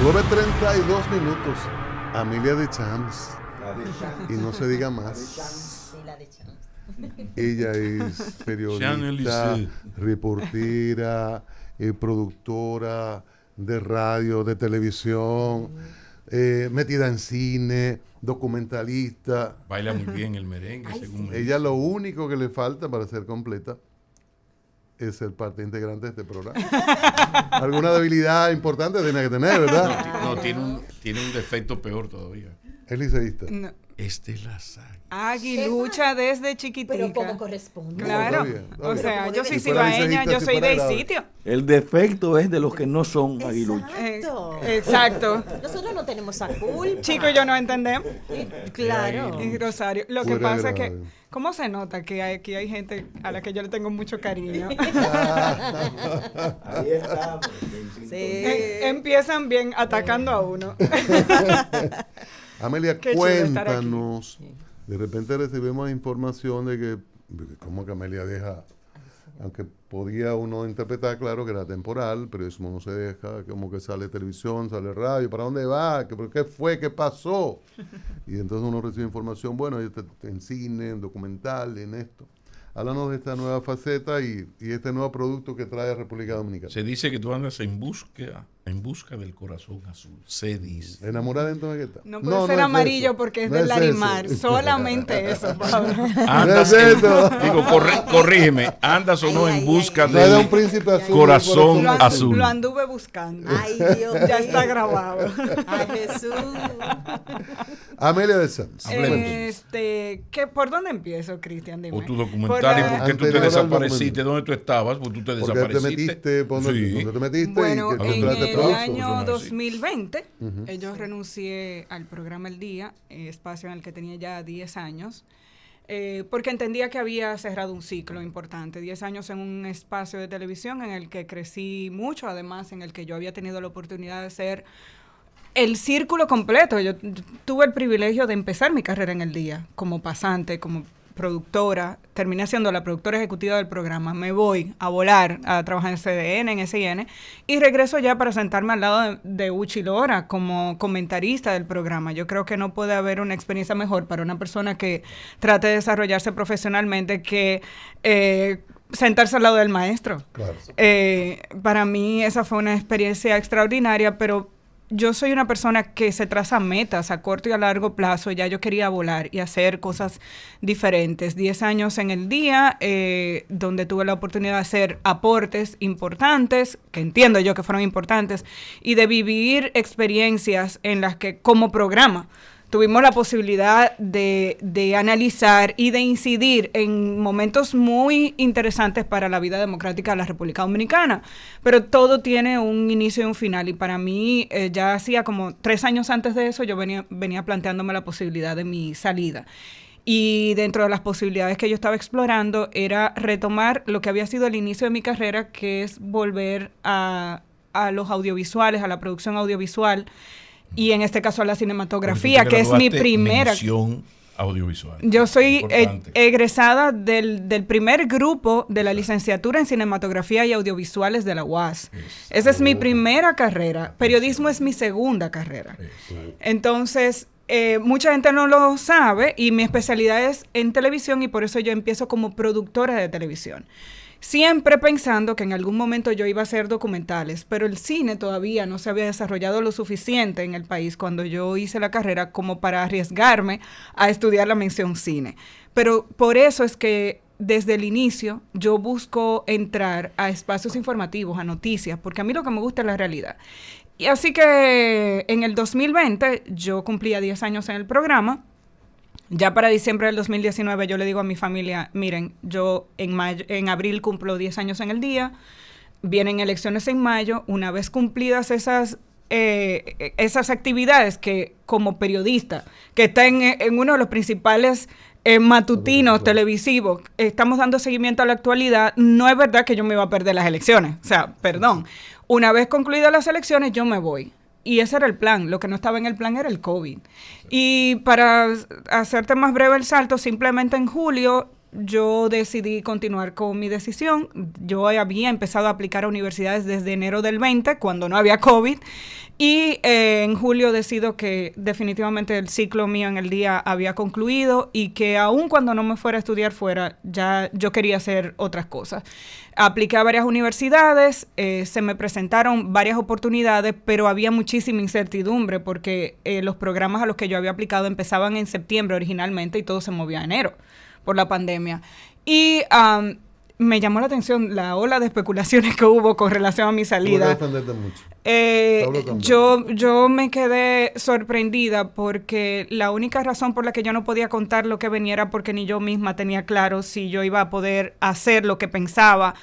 9:32. Amelia de Champs. Y no se diga más. Sí, la de Champs. Ella es periodista, reportera, productora de radio, de televisión, metida en cine, documentalista. Baila muy bien el merengue, según me Ella dice. lo único que le falta para ser completa es ser parte integrante de este programa. Alguna debilidad importante tiene que tener, ¿verdad? No, tiene un defecto peor todavía. Es liceísta. No. Es de las águilas. Aguilucha desde chiquitica. Pero como corresponde. Claro. Está bien, está O bien. sea, Pero yo como soy debe ser. cibaeña, yo Si soy fuera del grave. sitio. El defecto es de los que no son aguiluchos. Exacto. Exacto. Nosotros no tenemos esa culpa. Chicos, yo no entendemos. Claro. Y Rosario. Lo que Fuera pasa es que, grave. ¿cómo se nota que aquí hay gente a la que yo le tengo mucho cariño? Ahí estamos. Sí. Empiezan bien atacando a uno. Amelia, Qué chulo estar aquí. cuéntanos. De repente recibimos información de que, como que Amelia deja, aunque podía uno interpretar, claro, que era temporal, pero eso no se deja, como que sale televisión, sale radio, ¿para dónde va? ¿Qué fue? ¿Qué pasó? Y entonces uno recibe información, bueno, en cine, en documental, en esto. Háblanos de esta nueva faceta y este nuevo producto que trae República Dominicana. Se dice que tú andas en busca del corazón azul. Se dice. ¿Enamorada entonces qué tal? No puede ser es amarillo eso. porque es No del eso. Larimar. Solamente eso, Pablo. Andas No es en- eso. digo, corrígeme. ¿Andas o no Ay, en ay, busca ay, No era un del príncipe azul. corazón Lo, azul? lo anduve buscando. Ay, Dios Ya mío. está grabado. Ay, Jesús. Amelia de Sanz. Hablemos. ¿Por dónde empiezo, Cristian? Dime. O tu documental, ¿y por qué tú te Anterior al desapareciste? documental. ¿Dónde tú estabas? Pues tú te ¿Por qué te desapareciste. metiste? ¿Por dónde, Sí. dónde te metiste? Bueno, ¿Y qué en encontraste el producto? año Eso no es así. 2020, yo renuncié al programa El Día, espacio en el que tenía ya 10 años, porque entendía que había cerrado un ciclo importante. 10 años en un espacio de televisión en el que crecí mucho, además en el que yo había tenido la oportunidad de ser el círculo completo. Yo tuve el privilegio de empezar mi carrera en El Día, como pasante, como productora. Terminé siendo la productora ejecutiva del programa. Me voy a volar a trabajar en CDN, en SIN, y regreso ya para sentarme al lado de Uchi Lora como comentarista del programa. Yo creo que no puede haber una experiencia mejor para una persona que trate de desarrollarse profesionalmente que sentarse al lado del maestro. Claro. Para mí esa fue una experiencia extraordinaria, pero yo soy una persona que se traza metas a corto y a largo plazo. Ya yo quería volar y hacer cosas diferentes. 10 años en El Día, donde tuve la oportunidad de hacer aportes importantes, que entiendo yo que fueron importantes, y de vivir experiencias en las que, como programa, tuvimos la posibilidad de analizar y de incidir en momentos muy interesantes para la vida democrática de la República Dominicana. Pero todo tiene un inicio y un final. Y para mí, ya hacía como 3 años antes de eso, yo venía planteándome la posibilidad de mi salida. Y dentro de las posibilidades que yo estaba explorando era retomar lo que había sido el inicio de mi carrera, que es volver a los audiovisuales, a la producción audiovisual, y en este caso a la cinematografía, Porque tú te que es mi graduaste primera. mención audiovisual. Yo soy Importante. egresada del primer grupo de la licenciatura en cinematografía y audiovisuales de la UAS. Esa es mi primera carrera. Periodismo es mi segunda carrera. Entonces, mucha gente no lo sabe y mi especialidad es en televisión y por eso yo empiezo como productora de televisión. Siempre pensando que en algún momento yo iba a hacer documentales, pero el cine todavía no se había desarrollado lo suficiente en el país cuando yo hice la carrera como para arriesgarme a estudiar la mención cine. Pero por eso es que desde el inicio yo busco entrar a espacios informativos, a noticias, porque a mí lo que me gusta es la realidad. Y así que en el 2020 yo cumplía 10 años en el programa. Ya para diciembre del 2019 yo le digo a mi familia, miren, yo en abril cumplo 10 años en El Día, vienen elecciones en mayo, una vez cumplidas esas actividades que como periodista, que está en uno de los principales matutinos televisivos, estamos dando seguimiento a la actualidad, no es verdad que yo me iba a perder las elecciones, o sea, perdón, una vez concluidas las elecciones yo me voy. Y ese era el plan. Lo que no estaba en el plan era el COVID. Y para hacerte más breve el salto, simplemente en julio yo decidí continuar con mi decisión. Yo había empezado a aplicar a universidades desde enero del 20, cuando no había COVID, y en julio decido que definitivamente el ciclo mío en el día había concluido y que aun cuando no me fuera a estudiar fuera, ya yo quería hacer otras cosas. Apliqué a varias universidades, se me presentaron varias oportunidades, pero había muchísima incertidumbre porque los programas a los que yo había aplicado empezaban en septiembre originalmente y todo se movió a enero por la pandemia. Y me llamó la atención la ola de especulaciones que hubo con relación a mi salida. Tú defenderte mucho. Yo me quedé sorprendida porque la única razón por la que yo no podía contar lo que venía era porque ni yo misma tenía claro si yo iba a poder hacer lo que pensaba.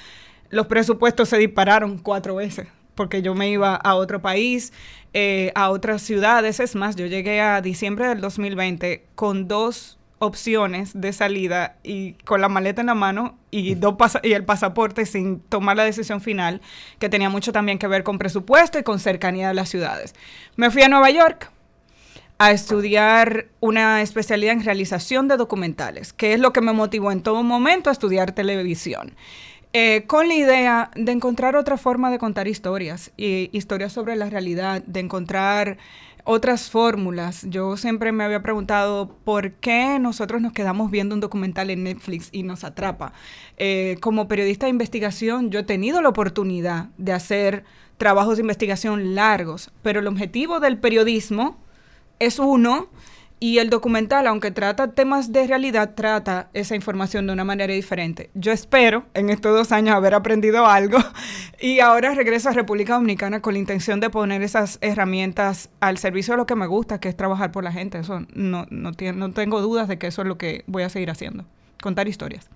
Los presupuestos se dispararon 4 veces porque yo me iba a otro país, a otras ciudades. Es más, yo llegué a diciembre del 2020 con 2 opciones de salida y con la maleta en la mano y el pasaporte sin tomar la decisión final, que tenía mucho también que ver con presupuesto y con cercanía de las ciudades. Me fui a Nueva York a estudiar una especialidad en realización de documentales, que es lo que me motivó en todo momento a estudiar televisión. Con la idea de encontrar otra forma de contar historias, y historias sobre la realidad, de encontrar otras fórmulas. Yo siempre me había preguntado por qué nosotros nos quedamos viendo un documental en Netflix y nos atrapa. Como periodista de investigación, yo he tenido la oportunidad de hacer trabajos de investigación largos, pero el objetivo del periodismo es uno, y el documental, aunque trata temas de realidad, trata esa información de una manera diferente. Yo espero en estos 2 años haber aprendido algo y ahora regreso a República Dominicana con la intención de poner esas herramientas al servicio de lo que me gusta, que es trabajar por la gente. Eso no tengo dudas de que eso es lo que voy a seguir haciendo, contar historias.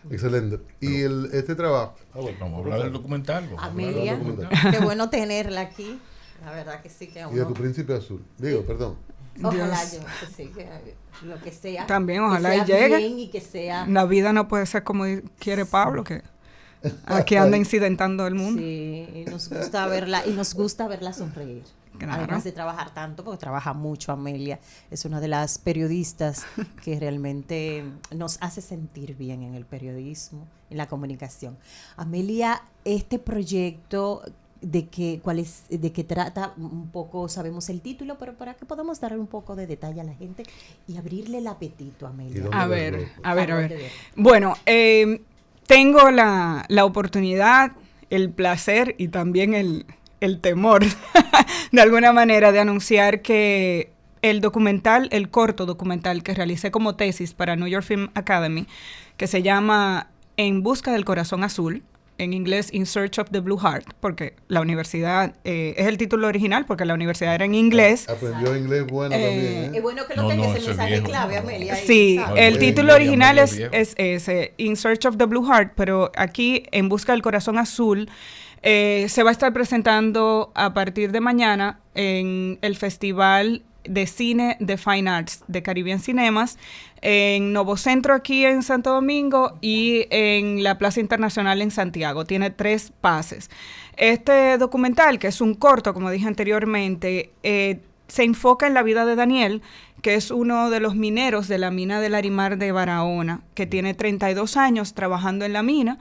Excelente. Y este trabajo... Vamos a hablar del documental. Amelia, qué bueno tenerla aquí. La verdad que sí que... Y de tu príncipe azul. Digo, perdón. Ojalá Dios. yo, que sí, que lo que sea. También, ojalá que y sea llegue. bien y que sea... La vida no puede ser como quiere Pablo, que aquí anda incidentando el mundo. Sí, y nos gusta verla sonreír. Claro. Además de trabajar tanto, porque trabaja mucho Amelia, es una de las periodistas que realmente nos hace sentir bien en el periodismo, en la comunicación. Amelia, este proyecto... ¿De qué trata? Un poco sabemos el título, pero para que podamos darle un poco de detalle a la gente y abrirle el apetito a Amelia. A ver. Bueno, tengo la oportunidad, el placer y también el temor, de alguna manera, de anunciar que el corto documental que realicé como tesis para New York Film Academy, que se llama En busca del corazón azul, en inglés In Search of the Blue Heart, porque la universidad, es el título original, porque la universidad era en inglés. Aprendió inglés bueno también, Es bueno que lo tengas ese mensaje viejo, clave, Amelia. Sí, ¿sabes? el título original es viejo. ese, In Search of the Blue Heart, pero aquí, En busca del corazón azul, se va a estar presentando a partir de mañana en el Festival de Cine de Fine Arts de Caribbean Cinemas, en Novocentro aquí en Santo Domingo y en la Plaza Internacional en Santiago. Tiene 3 pases. Este documental, que es un corto, como dije anteriormente, se enfoca en la vida de Daniel, que es uno de los mineros de la mina de Larimar de Barahona, que tiene 32 años trabajando en la mina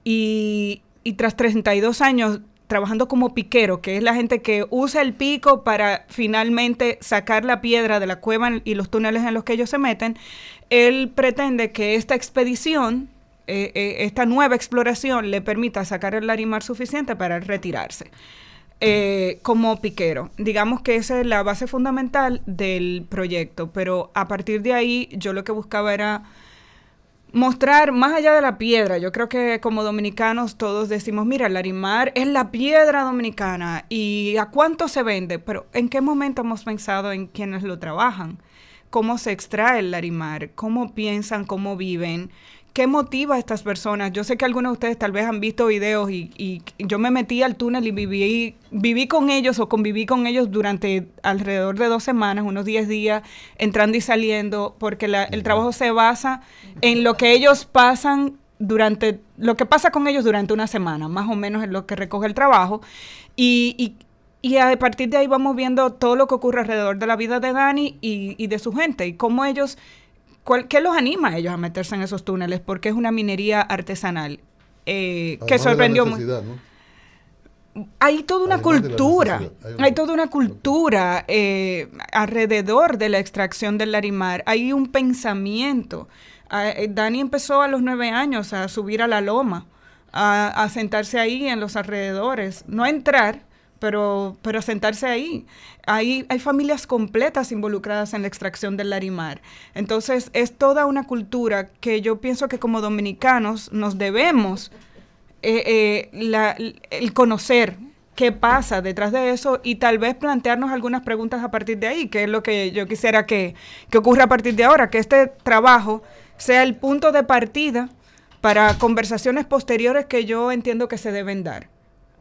y tras 32 años trabajando como piquero, que es la gente que usa el pico para finalmente sacar la piedra de la cueva y los túneles en los que ellos se meten. Él pretende que esta expedición, esta nueva exploración, le permita sacar el larimar suficiente para retirarse como piquero. Digamos que esa es la base fundamental del proyecto, pero a partir de ahí yo lo que buscaba era mostrar más allá de la piedra. Yo creo que como dominicanos todos decimos, mira, el larimar es la piedra dominicana y ¿a cuánto se vende? Pero ¿en qué momento hemos pensado en quienes lo trabajan? ¿Cómo se extrae el larimar? ¿Cómo piensan? ¿Cómo viven? ¿Qué motiva a estas personas? Yo sé que algunos de ustedes tal vez han visto videos y yo me metí al túnel y viví con ellos o conviví con ellos durante alrededor de 2 semanas, unos 10 días, entrando y saliendo, porque el trabajo se basa en lo que ellos pasan lo que pasa con ellos durante una semana, más o menos es lo que recoge el trabajo. Y a partir de ahí vamos viendo todo lo que ocurre alrededor de la vida de Dani y de su gente, y cómo ellos ¿qué los anima a ellos a meterse en esos túneles? Porque es una minería artesanal que Además de la sorprendió mucho. necesidad, ¿no? Hay toda una Además de la cultura, necesidad, hay toda una cultura alrededor de la extracción del larimar. Hay un pensamiento. Dani empezó a los 9 años a subir a la loma, a sentarse ahí en los alrededores, no a entrar, pero a sentarse ahí. Hay familias completas involucradas en la extracción del larimar. Entonces, es toda una cultura que yo pienso que como dominicanos nos debemos el conocer qué pasa detrás de eso y tal vez plantearnos algunas preguntas a partir de ahí, que es lo que yo quisiera que ocurra a partir de ahora, que este trabajo sea el punto de partida para conversaciones posteriores que yo entiendo que se deben dar.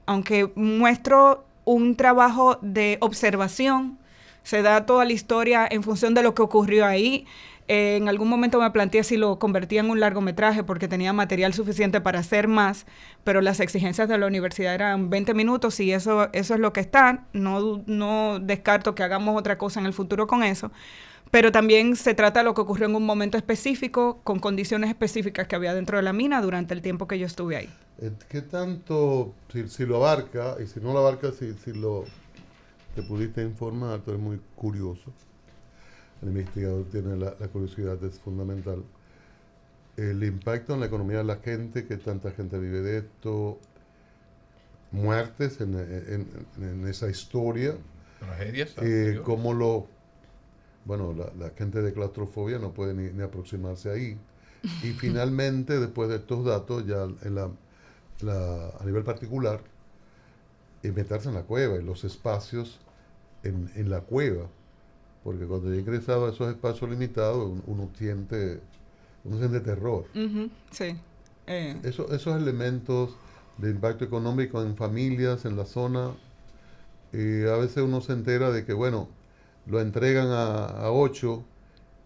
Aunque muestro un trabajo de observación, se da toda la historia en función de lo que ocurrió ahí. En algún momento me planteé si lo convertía en un largometraje porque tenía material suficiente para hacer más, pero las exigencias de la universidad eran 20 minutos y eso es lo que está. No descarto que hagamos otra cosa en el futuro con eso, pero también se trata de lo que ocurrió en un momento específico, con condiciones específicas que había dentro de la mina durante el tiempo que yo estuve ahí. ¿Qué tanto, si lo abarca, y si no lo abarca, si te pudiste informar, tú eres muy curioso? El investigador tiene la curiosidad, es fundamental. El impacto en la economía de la gente, que tanta gente vive de esto, muertes en esa historia. Tragedias. Bueno, la gente de claustrofobia no puede ni aproximarse ahí. Y finalmente, después de estos datos, ya a nivel particular, meterse en la cueva, en los espacios en la cueva. Porque cuando yo he ingresado a esos espacios limitados, uno siente terror. Sí. Esos elementos de impacto económico en familias, en la zona, a veces uno se entera de que, bueno, lo entregan a 8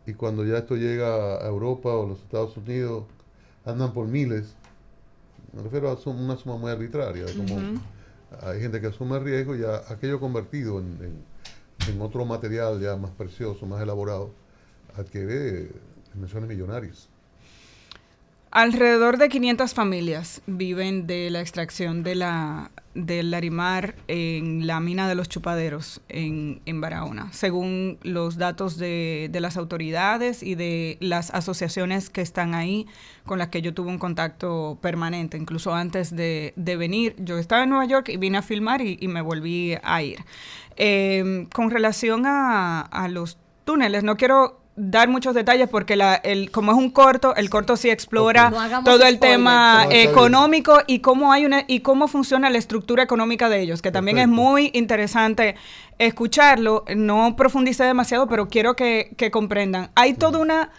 y cuando ya esto llega a Europa o a los Estados Unidos, andan por miles. Me refiero a una suma muy arbitraria. Como hay gente que asume riesgo y ya aquello convertido en otro material ya más precioso, más elaborado, adquiere dimensiones millonarias. Alrededor de 500 familias viven de la extracción del larimar en la mina de los Chupaderos en Barahona, según los datos de las autoridades y de las asociaciones que están ahí, con las que yo tuve un contacto permanente. Incluso antes de venir, yo estaba en Nueva York y vine a filmar y me volví a ir. Con relación a los túneles, no quiero dar muchos detalles porque como es un corto, el corto sí explora todo el tema económico y cómo funciona la estructura económica de ellos, que también es muy interesante escucharlo. No profundicé demasiado, pero quiero que comprendan. Hay toda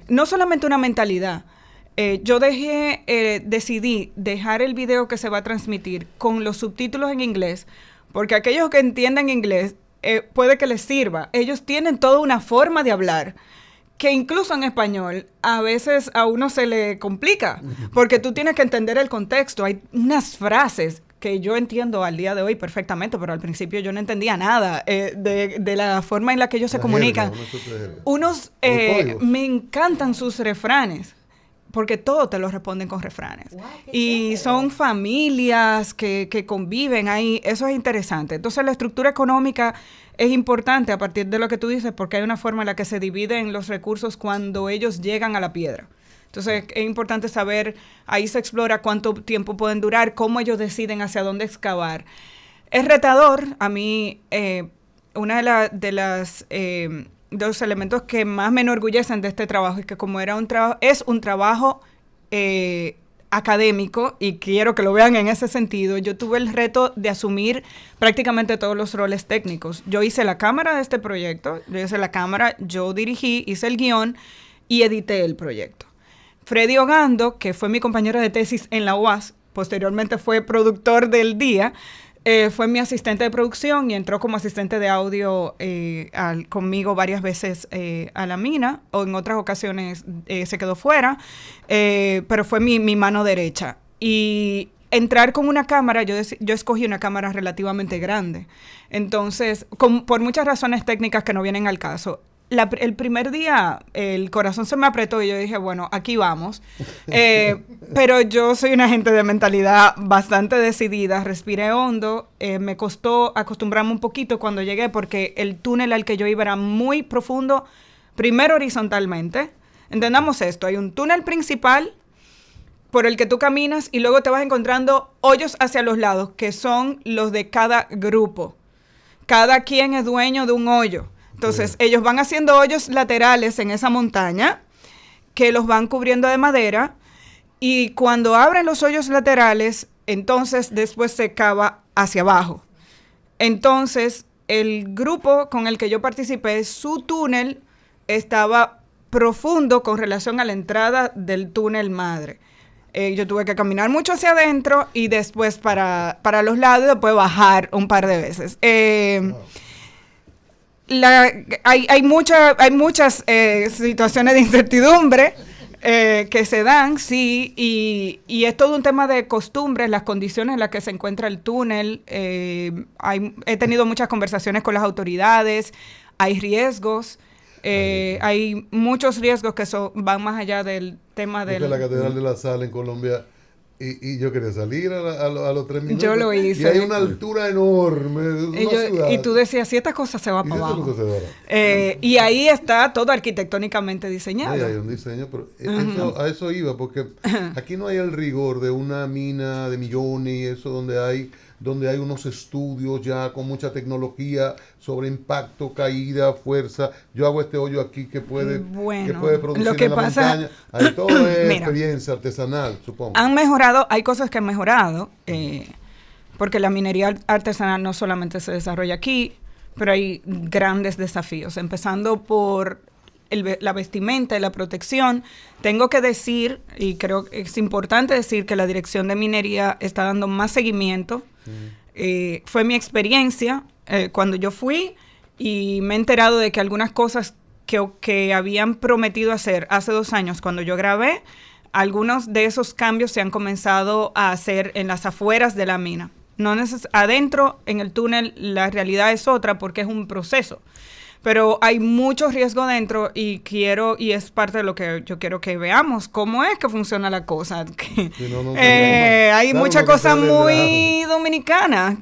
no solamente una mentalidad. Yo decidí dejar el video que se va a transmitir con los subtítulos en inglés, porque aquellos que entienden inglés puede que les sirva. Ellos tienen toda una forma de hablar que incluso en español a veces a uno se le complica, porque tú tienes que entender el contexto. Hay unas frases que yo entiendo al día de hoy perfectamente, pero al principio yo no entendía nada de la forma en la que ellos se comunican. Me encantan sus refranes, porque todo te lo responden con refranes. Y son familias que conviven ahí. Eso es interesante. Entonces, la estructura económica es importante a partir de lo que tú dices, porque hay una forma en la que se dividen los recursos cuando ellos llegan a la piedra. Entonces, es importante saber, ahí se explora cuánto tiempo pueden durar, cómo ellos deciden hacia dónde excavar. Es retador. A mí, una de los elementos que más me enorgullecen de este trabajo es que como es un trabajo académico, y quiero que lo vean en ese sentido, yo tuve el reto de asumir prácticamente todos los roles técnicos. Yo hice la cámara de este proyecto, yo dirigí, hice el guión y edité el proyecto. Freddy Ogando, que fue mi compañero de tesis en la UAS, posteriormente fue productor del día, fue mi asistente de producción y entró como asistente de audio conmigo varias veces a la mina, o en otras ocasiones se quedó fuera, pero fue mi mano derecha. Y entrar con una cámara, yo escogí una cámara relativamente grande. Entonces, por muchas razones técnicas que no vienen al caso, el primer día el corazón se me apretó y yo dije, bueno, aquí vamos. Pero yo soy una gente de mentalidad bastante decidida, respiré hondo, me costó acostumbrarme un poquito cuando llegué porque el túnel al que yo iba era muy profundo, primero horizontalmente. Entendamos esto, hay un túnel principal por el que tú caminas y luego te vas encontrando hoyos hacia los lados, que son los de cada grupo. Cada quien es dueño de un hoyo. Entonces, ellos van haciendo hoyos laterales en esa montaña que los van cubriendo de madera y cuando abren los hoyos laterales, entonces después se cava hacia abajo. Entonces, el grupo con el que yo participé, su túnel estaba profundo con relación a la entrada del túnel madre. Yo tuve que caminar mucho hacia adentro y después para los lados y después bajar un par de veces. Hay muchas situaciones de incertidumbre que se dan, sí, y es todo un tema de costumbres, las condiciones en las que se encuentra el túnel. He tenido muchas conversaciones con las autoridades, hay riesgos. Hay muchos riesgos que van más allá del tema de la Catedral de la Sal en Colombia y yo quería salir a los 3 minutos. Yo lo hice. Y hay una altura enorme. Y tú decías, si esta cosa se va para abajo. Y ahí está todo arquitectónicamente diseñado. Sí, hay un diseño, pero a eso iba, porque aquí no hay el rigor de una mina de millones y eso donde hay unos estudios ya con mucha tecnología sobre impacto, caída, fuerza. Yo hago este hoyo aquí que puede producir lo que en la montaña. Ahí todo es experiencia artesanal, supongo. Han mejorado, hay cosas que han mejorado, porque la minería artesanal no solamente se desarrolla aquí, pero hay grandes desafíos, empezando por la vestimenta y la protección. Tengo que decir, y creo que es importante decir, que la Dirección de Minería está dando más seguimiento. Fue mi experiencia cuando yo fui y me he enterado de que algunas cosas que habían prometido hacer hace 2 años cuando yo grabé, algunos de esos cambios se han comenzado a hacer en las afueras de la mina. Adentro, en el túnel, la realidad es otra porque es un proceso. Pero hay mucho riesgo dentro y es parte de lo que yo quiero que veamos, cómo es que funciona la cosa. Hay mucha cosa muy dominicana.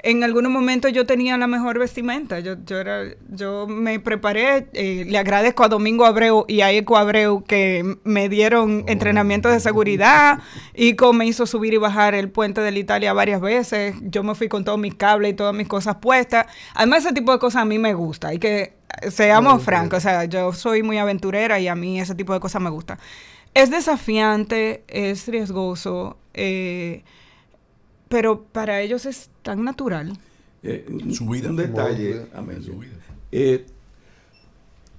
En algunos momentos yo tenía la mejor vestimenta. Yo me preparé. Le agradezco a Domingo Abreu y a Eco Abreu que me dieron entrenamiento de seguridad. Ico me hizo subir y bajar el puente de la Italia varias veces. Yo me fui con todos mis cables y todas mis cosas puestas. Además, ese tipo de cosas a mí me gusta. Y que seamos francos. O sea, yo soy muy aventurera y a mí ese tipo de cosas me gusta. Es desafiante, es riesgoso, pero para ellos es tan natural. Su vida. Un detalle.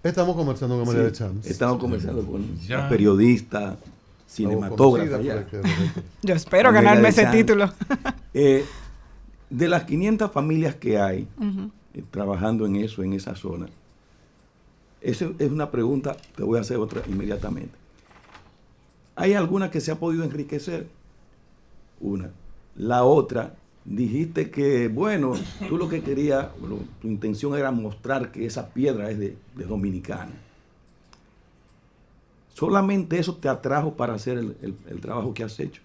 Estamos conversando con María de Champs. Estamos conversando con una periodista, cinematógrafa. Yo espero ganarme ese título. De las 500 familias que hay trabajando en eso, en esa zona, esa es una pregunta, te voy a hacer otra inmediatamente. ¿Hay alguna que se ha podido enriquecer? Una. La otra, dijiste que, bueno, tú lo que querías, tu intención era mostrar que esa piedra es de dominicana. ¿Solamente eso te atrajo para hacer el trabajo que has hecho?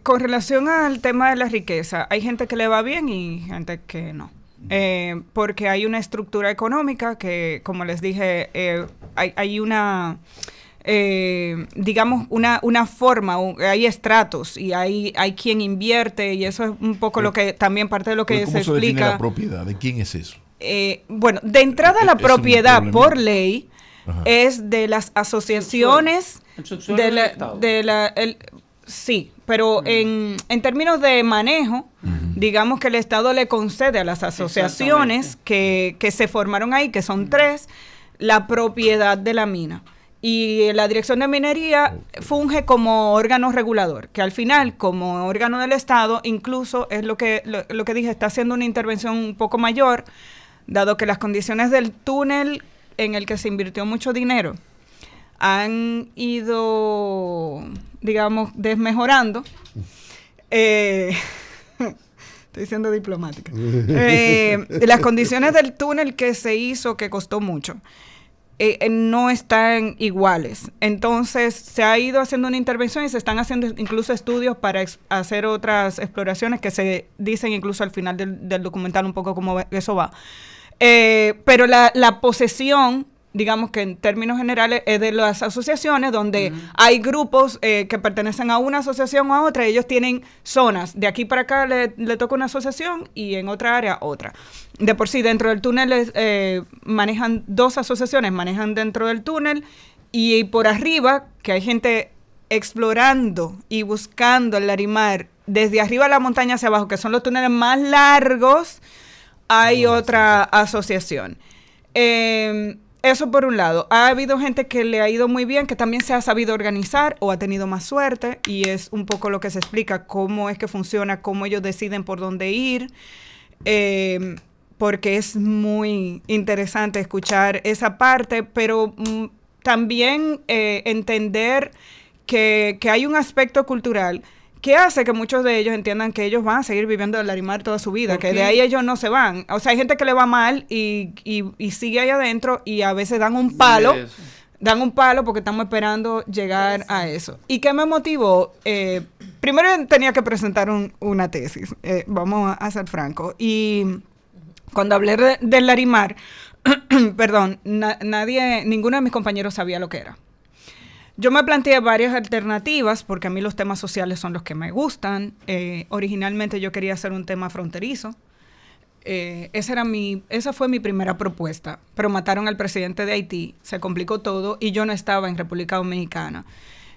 Con relación al tema de la riqueza, hay gente que le va bien y gente que no. Porque hay una estructura económica que, como les dije, hay una... digamos, una forma, hay estratos y hay quien invierte y eso es un poco lo que también parte de lo que se explica. ¿Cómo se define la propiedad? ¿De quién es eso? Bueno, de entrada la propiedad por ley es de las asociaciones sí, pero en términos de manejo, digamos que el Estado le concede a las asociaciones que se formaron ahí, que son 3, la propiedad de la mina. Y la Dirección de Minería funge como órgano regulador, que al final, como órgano del Estado, incluso es lo que dije, está haciendo una intervención un poco mayor, dado que las condiciones del túnel en el que se invirtió mucho dinero han ido, digamos, desmejorando. Estoy siendo diplomática. Las condiciones del túnel que se hizo, que costó mucho, no están iguales. Entonces, se ha ido haciendo una intervención y se están haciendo incluso estudios para hacer otras exploraciones que se dicen incluso al final del documental un poco cómo eso va. Pero la posesión, digamos que en términos generales, es de las asociaciones donde hay grupos que pertenecen a una asociación o a otra. Ellos tienen zonas. De aquí para acá le toca una asociación y en otra área otra. De por sí, dentro del túnel manejan 2 asociaciones, manejan dentro del túnel y por arriba, que hay gente explorando y buscando el Larimar desde arriba de la montaña hacia abajo, que son los túneles más largos, hay otra asociación. Eso por un lado. Ha habido gente que le ha ido muy bien, que también se ha sabido organizar o ha tenido más suerte, y es un poco lo que se explica, cómo es que funciona, cómo ellos deciden por dónde ir, porque es muy interesante escuchar esa parte, pero también entender que hay un aspecto cultural que hace que muchos de ellos entiendan que ellos van a seguir viviendo el Larimar toda su vida, que de ahí ellos no se van. O sea, hay gente que le va mal y sigue ahí adentro y a veces dan un palo. Dan un palo porque estamos esperando llegar a eso. ¿Y qué me motivó? Primero tenía que presentar una tesis, vamos a ser francos. Y cuando hablé del Larimar, perdón, ninguno de mis compañeros sabía lo que era. Yo me planteé varias alternativas porque a mí los temas sociales son los que me gustan. Originalmente yo quería hacer un tema fronterizo. Esa fue mi primera propuesta, pero mataron al presidente de Haití, se complicó todo y yo no estaba en República Dominicana.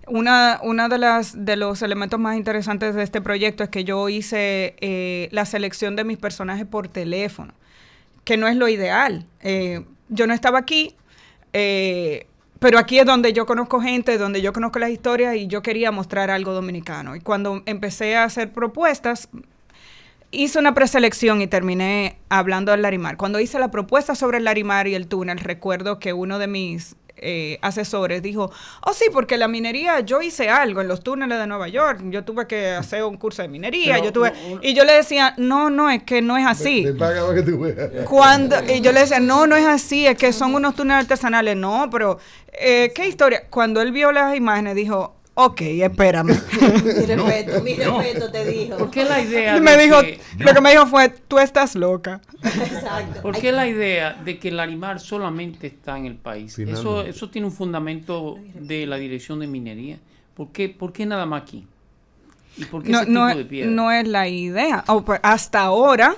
Una de los elementos más interesantes de este proyecto es que yo hice la selección de mis personajes por teléfono, que no es lo ideal. Yo no estaba aquí, pero aquí es donde yo conozco gente, donde yo conozco las historias y yo quería mostrar algo dominicano. Y cuando empecé a hacer propuestas, hice una preselección y terminé hablando del Larimar. Cuando hice la propuesta sobre el Larimar y el túnel, recuerdo que uno de mis asesores dijo, oh sí, porque la minería, yo hice algo en los túneles de Nueva York, yo tuve que hacer un curso de minería, y yo le decía, no, es que no es así. Y yo le decía, no es así, es que son unos túneles artesanales. No, pero, ¿qué historia? Cuando él vio las imágenes, dijo, ok, espérame. Mi respeto, te dijo. ¿Por qué la idea Lo que me dijo fue, tú estás loca. Exacto. ¿Por qué la idea de que el Larimar solamente está en el país? Eso tiene un fundamento de la Dirección de Minería. ¿Por qué nada más aquí? ¿Y por qué ese tipo de piedra? No es la idea. Pues hasta ahora,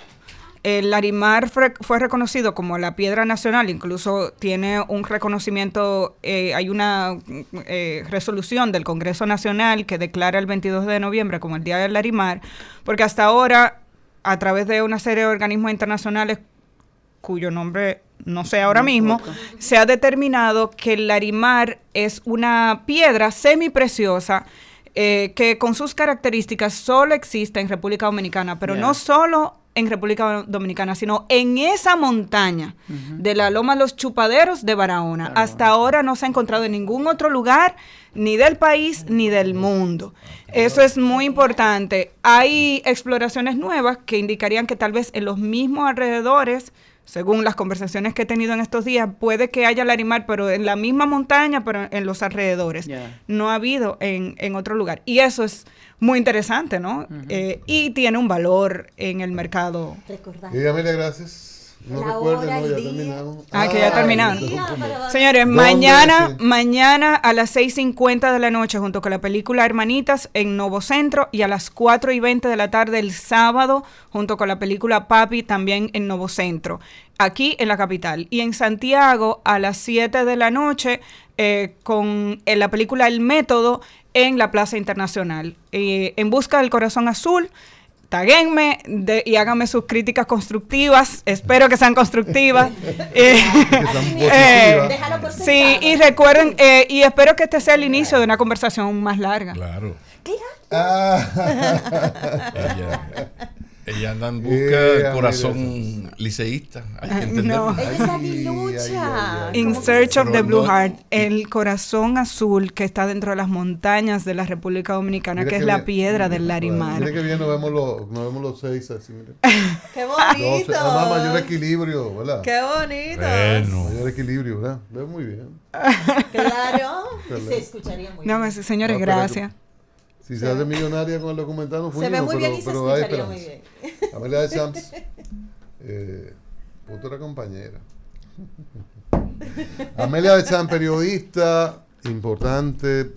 el Larimar fue reconocido como la piedra nacional, incluso tiene un reconocimiento, hay una resolución del Congreso Nacional que declara el 22 de noviembre como el Día del Larimar, porque hasta ahora, a través de una serie de organismos internacionales, cuyo nombre no sé ahora mismo, se ha determinado que el Larimar es una piedra semipreciosa que con sus características solo existe en República Dominicana, pero no solo en República Dominicana, sino en esa montaña de la Loma Los Chupaderos de Barahona. Claro. Hasta ahora no se ha encontrado en ningún otro lugar, ni del país, ni del mundo. Eso es muy importante. Hay exploraciones nuevas que indicarían que tal vez en los mismos alrededores, según las conversaciones que he tenido en estos días, puede que haya Larimar, pero en la misma montaña, pero en los alrededores. No ha habido en otro lugar. Y eso es muy interesante, ¿no? Y tiene un valor en el mercado. Y Amelia, gracias. No recuerden, ya terminamos. Que ya terminaron. Señores, mañana a las 6:50 de la noche, junto con la película Hermanitas en Novo Centro, y a las 4:20 de la tarde el sábado, junto con la película Papi, también en Novo Centro, aquí en la capital. Y en Santiago, a las 7 de la noche, con la película El Método en la Plaza Internacional. En Busca del Corazón Azul. Taguenme y háganme sus críticas constructivas. Espero que sean constructivas. Déjalo por sentado. Sí, y recuerden, y espero que este sea el inicio de una conversación más larga. Claro. Ella anda en busca del corazón liceísta. Hay que entenderlo. Ella es aguilucha. In Search of the Pero Blue no- Heart, el corazón azul que está dentro de las montañas de la República Dominicana, Mira que es qué la bien. piedra del Larimar. Mire que bien nos vemos los 6 así, mire. ¡Qué Además, mayor bonito! equilibrio, ¿verdad? ¡Qué bonito! Bueno. Mayor equilibrio, ¿verdad? Veo muy bien. Claro. Y se escucharía muy No, bien. señores, No, pero gracias. Si se hace millonaria con el documental, no Se ve muy bien y se pero hay escucharía muy esperanza. bien. Amelia de Champs, futura compañera. Amelia de Champs, periodista importante,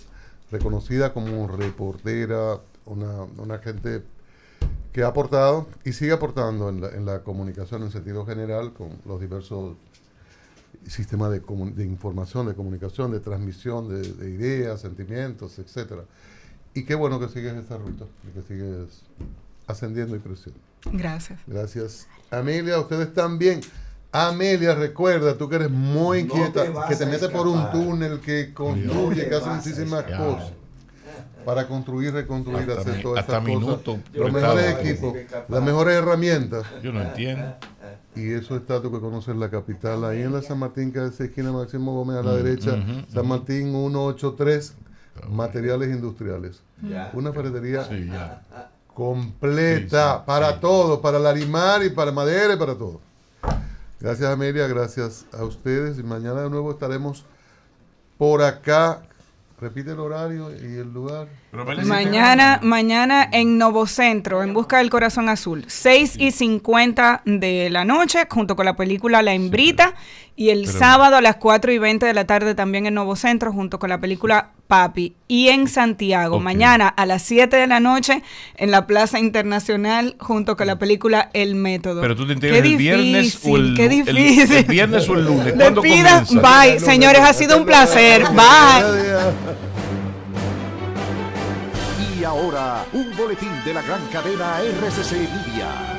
reconocida como reportera, una gente que ha aportado y sigue aportando en la comunicación en sentido general con los diversos sistemas de información, de comunicación, de transmisión de ideas, sentimientos, etcétera. Y qué bueno que sigues esta ruta y que sigues ascendiendo y creciendo. Gracias. Gracias. Amelia, ustedes también. Amelia, recuerda, tú que eres muy No inquieta, te vas que te a metes por un escapar. túnel, que construye, te que hace vas a muchísimas escapar. cosas. Para construir, reconstruir, Hasta hacer mi- todas hasta esas cosas. minuto Los prestado. mejores equipos, las mejores herramientas. Yo no entiendo. Y eso está, tú que conoces la capital, ahí en la San Martín, que es esquina Máximo Gómez a la derecha, San Martín 183, materiales industriales. Ya. Una ferretería Sí, ya. completa Sí, sí, para sí. todo, para Larimar y para madera y para todo. Gracias, Amelia, gracias a ustedes. Y mañana de nuevo estaremos por acá. Repite el horario y el lugar. Mañana en Novocentro, en busca del corazón azul, 6:50 de la noche, junto con la película La Hembrita, y el Pero- sábado a las 4:20 de la tarde también en Novocentro, junto con la película Papi. Y en Santiago, Ok. mañana a las 7 de la noche, en la Plaza Internacional, junto con la película El Método. Pero tú te enteras el viernes o el, qué el- difícil. el viernes o el lunes. ¿Cuándo Despida, comienza? bye. Señores, ha sido un placer. Bye. Y ahora, un boletín de la gran cadena RCC Media.